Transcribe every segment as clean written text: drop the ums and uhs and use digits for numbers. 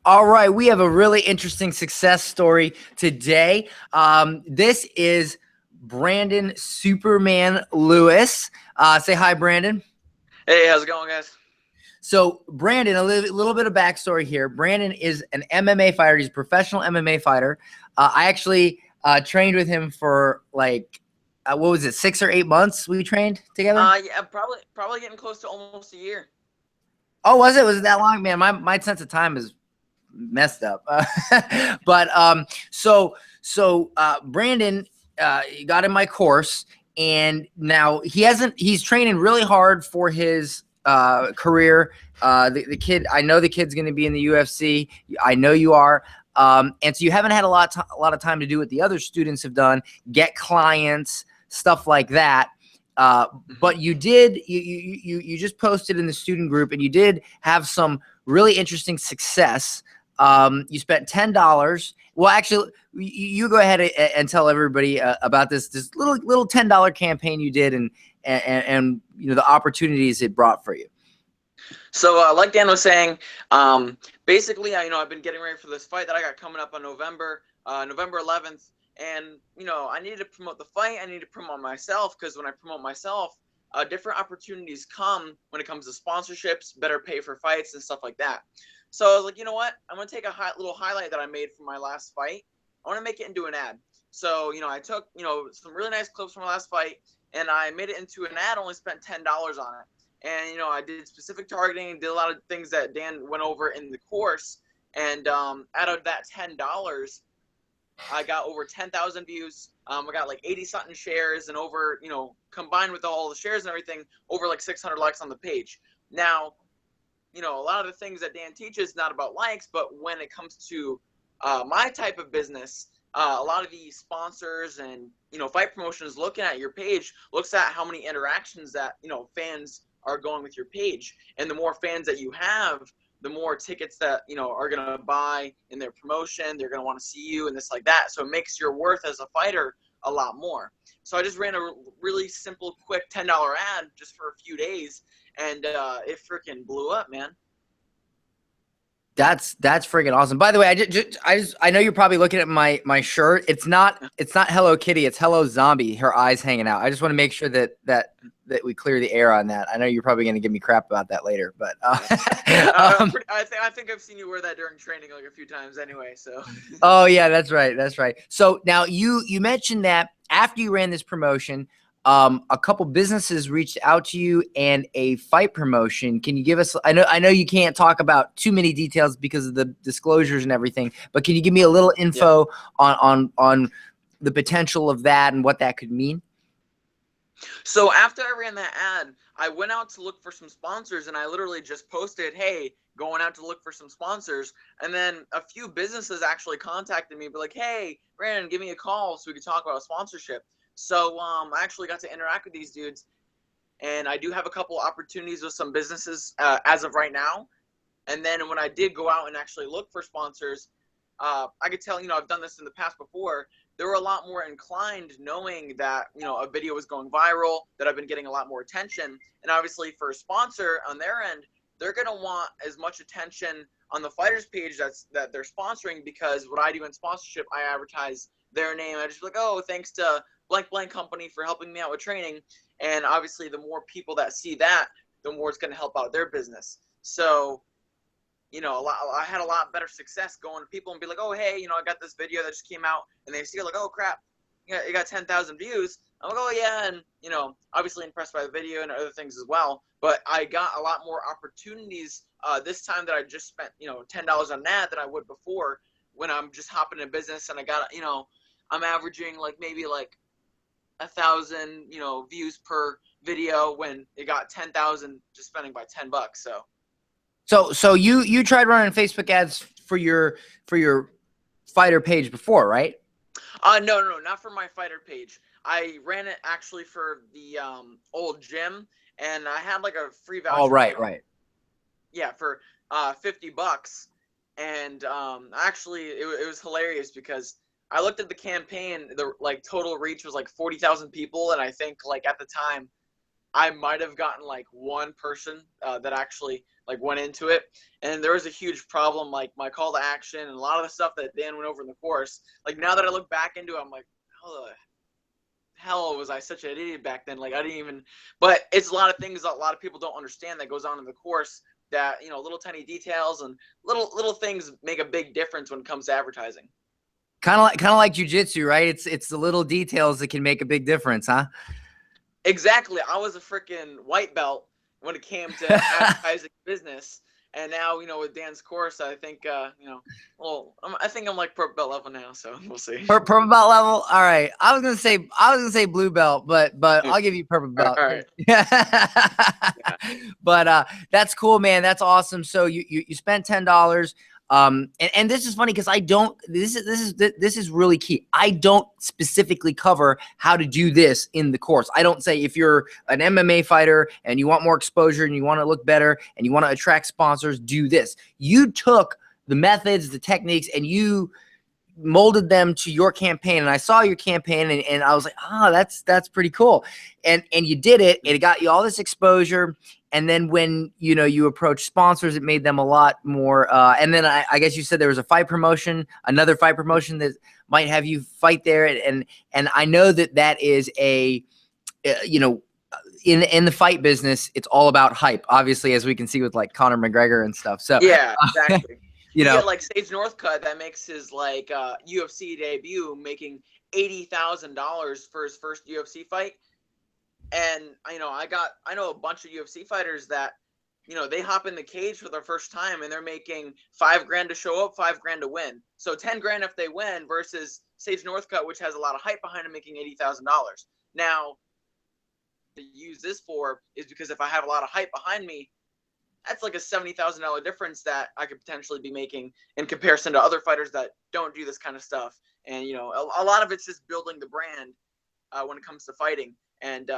All right, we have a really interesting success story today. This is Brandon Superman Lewis. Say hi, Brandon. Hey, how's it going, guys? So, Brandon, a little bit of backstory here. Brandon is an MMA fighter. He's a professional MMA fighter. I actually trained with him for like, what was it, 6 or 8 months we trained together? Yeah, probably getting close to almost a year. Oh, was it? Was it that long? Man, my sense of time is messed up. But Brandon got in my course, and now he's training really hard for his career. The kid, I know the kid's going to be in the UFC. I know you are. And so you haven't had a lot of time to do what the other students have done, get clients, stuff like that. But you just posted in the student group, and you did have some really interesting success. You spent $10. Well, actually, you go ahead and tell everybody about this little $10 campaign you did, and the opportunities it brought for you. So, like Dan was saying, basically, I've been getting ready for this fight that I got coming up on November 11th, and I needed to promote the fight. I need to promote myself because when I promote myself, different opportunities come when it comes to sponsorships, better pay for fights, and stuff like that. So I was like, you know what? I'm gonna take a little highlight that I made from my last fight. I want to make it into an ad. So I took some really nice clips from my last fight, and I made it into an ad. Only spent $10 on it, and I did specific targeting, did a lot of things that Dan went over in the course, and out of that $10, I got over 10,000 views. I got like 80 something shares, and over combined with all the shares and everything, over like 600 likes on the page. Now, a lot of the things that Dan teaches not about likes, but when it comes to my type of business, a lot of the sponsors and fight promotions looking at your page looks at how many interactions that fans are going with your page, and the more fans that you have, the more tickets that are going to buy in their promotion. They're going to want to see you and this like that, so it makes your worth as a fighter a lot more. So I just ran a really simple, quick $10 ad just for a few days, and it freaking blew up, man. That's freaking awesome. By the way, I know you're probably looking at my shirt. It's not Hello Kitty. It's Hello Zombie. Her eyes hanging out. I just want to make sure that we clear the air on that. I know you're probably going to give me crap about that later, but I think I've seen you wear that during training like a few times anyway. So. Oh yeah, that's right. That's right. So now you mentioned that after you ran this promotion, a couple businesses reached out to you and a fight promotion. Can you give us? I know you can't talk about too many details because of the disclosures and everything, but can you give me a little info on the potential of that and what that could mean? So after I ran that ad, I went out to look for some sponsors, and I literally just posted, "Hey, going out to look for some sponsors." And then a few businesses actually contacted me, but like, "Hey, Brandon, give me a call so we could talk about a sponsorship." So I actually got to interact with these dudes, and I do have a couple opportunities with some businesses as of right now. And then when I did go out and actually look for sponsors, I could tell, I've done this in the past before. They were a lot more inclined knowing that, a video was going viral, that I've been getting a lot more attention. And obviously for a sponsor on their end, they're going to want as much attention on the fighters page that they're sponsoring, because what I do in sponsorship, I advertise their name. I just be like, oh, thanks to blank blank company for helping me out with training. And obviously the more people that see that, the more it's going to help out their business. So I had a lot better success going to people and be like, oh, hey, I got this video that just came out, and they see like, oh crap, you got 10,000 views. I'm like, oh yeah, and obviously impressed by the video and other things as well. But I got a lot more opportunities this time that I just spent $10 on that than I would before, when I'm just hopping in business and I got I'm averaging like maybe like 1,000 views per video, when it got 10,000 just spending by $10. So you tried running Facebook ads for your fighter page before, right? No, not for my fighter page. I ran it actually for the old gym, and I had like a free Oh, voucher for right, like, right. yeah, for $50. And actually it was hilarious because I looked at the campaign, the like total reach was like 40,000 people, and I think like at the time I might have gotten like one person that actually like went into it, and there was a huge problem, like my call to action and a lot of the stuff that Dan went over in the course. Like now that I look back into it, I'm like, how the hell was I such an idiot back then? Like I didn't even. But it's a lot of things that a lot of people don't understand that goes on in the course. That little tiny details and little things make a big difference when it comes to advertising. Kind of like jujitsu, right? It's the little details that can make a big difference, huh? Exactly. I was a freaking white belt when it came to advertising business, and now with Dan's course, I think well, I think I'm like purple belt level now, so we'll see. Purple belt level. All right. I was gonna say blue belt, but I'll give you purple belt. All right. Yeah. But that's cool, man. That's awesome. So you spent $10. And this is funny because this is really key. I don't specifically cover how to do this in the course. I don't say if you're an MMA fighter and you want more exposure and you want to look better and you want to attract sponsors, do this. You took the methods, the techniques, and you molded them to your campaign. And I saw your campaign and I was like, that's pretty cool. And you did it, and it got you all this exposure. And then when you approach sponsors, it made them a lot more. And then I guess you said there was a fight promotion, another fight promotion that might have you fight there. And I know that is a, in the fight business, it's all about hype, obviously, as we can see with like Conor McGregor and stuff. So yeah, exactly. You know, like Sage Northcutt that makes his like UFC debut making $80,000 for his first UFC fight. And I know a bunch of UFC fighters that they hop in the cage for their first time and they're making $5,000 to show up, $5,000 to win. So $10,000 if they win versus Sage Northcutt, which has a lot of hype behind him, making $80,000. Now, to use this for is because if I have a lot of hype behind me, that's like a $70,000 difference that I could potentially be making in comparison to other fighters that don't do this kind of stuff. And a lot of it's just building the brand when it comes to fighting. And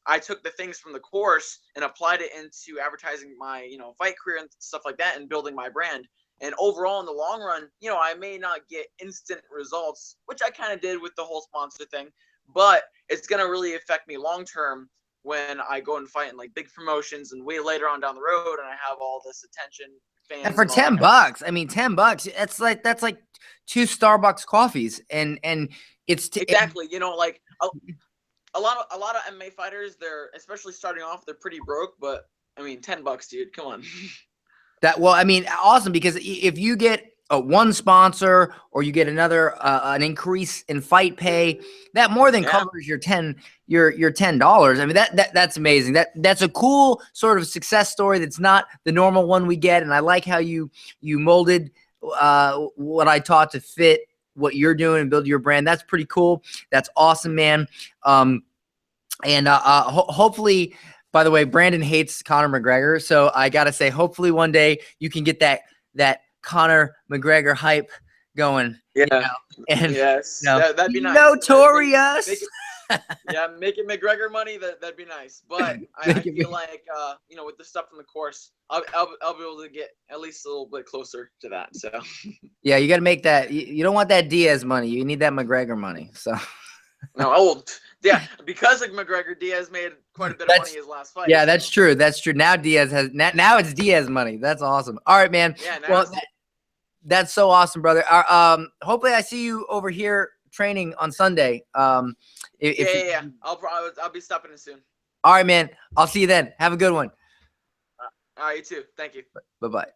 I took the things from the course and applied it into advertising my fight career and stuff like that, and building my brand. And overall, in the long run, I may not get instant results, which I kind of did with the whole sponsor thing, but it's gonna really affect me long term when I go and fight in like big promotions and way later on down the road, and I have all this attention. Fans and for $10, I mean, $10, that's like 2 Starbucks coffees, and it's exactly, like a lot of MMA fighters, they're especially starting off, they're pretty broke, but I mean, $10, dude, come on. Well, I mean, awesome, because if you get one sponsor or you get another an increase in fight pay, that more than covers your $10. I mean, that's amazing. That's a cool sort of success story that's not the normal one we get. And I like how you molded what I taught to fit what you're doing and build your brand. That's pretty cool. That's awesome, man. Hopefully, by the way, Brandon hates Conor McGregor, so I gotta say, hopefully one day you can get that Conor McGregor hype going. Yeah. And yes, that'd be nice. Notorious. Making McGregor money, that'd be nice. But I feel like with the stuff from the course, I'll be able to get at least a little bit closer to that. So yeah, you got to make that. You don't want that Diaz money. You need that McGregor money. So no, because of McGregor, Diaz made quite a bit of money his last fight. Yeah, that's true. That's true. Now Diaz has now it's Diaz money. That's awesome. All right, man. Yeah, well, that's so awesome, brother. Hopefully I see you over here training on Sunday. I'll be stopping in soon. All right, man. I'll see you then. Have a good one. All right, you too. Thank you. Bye-bye.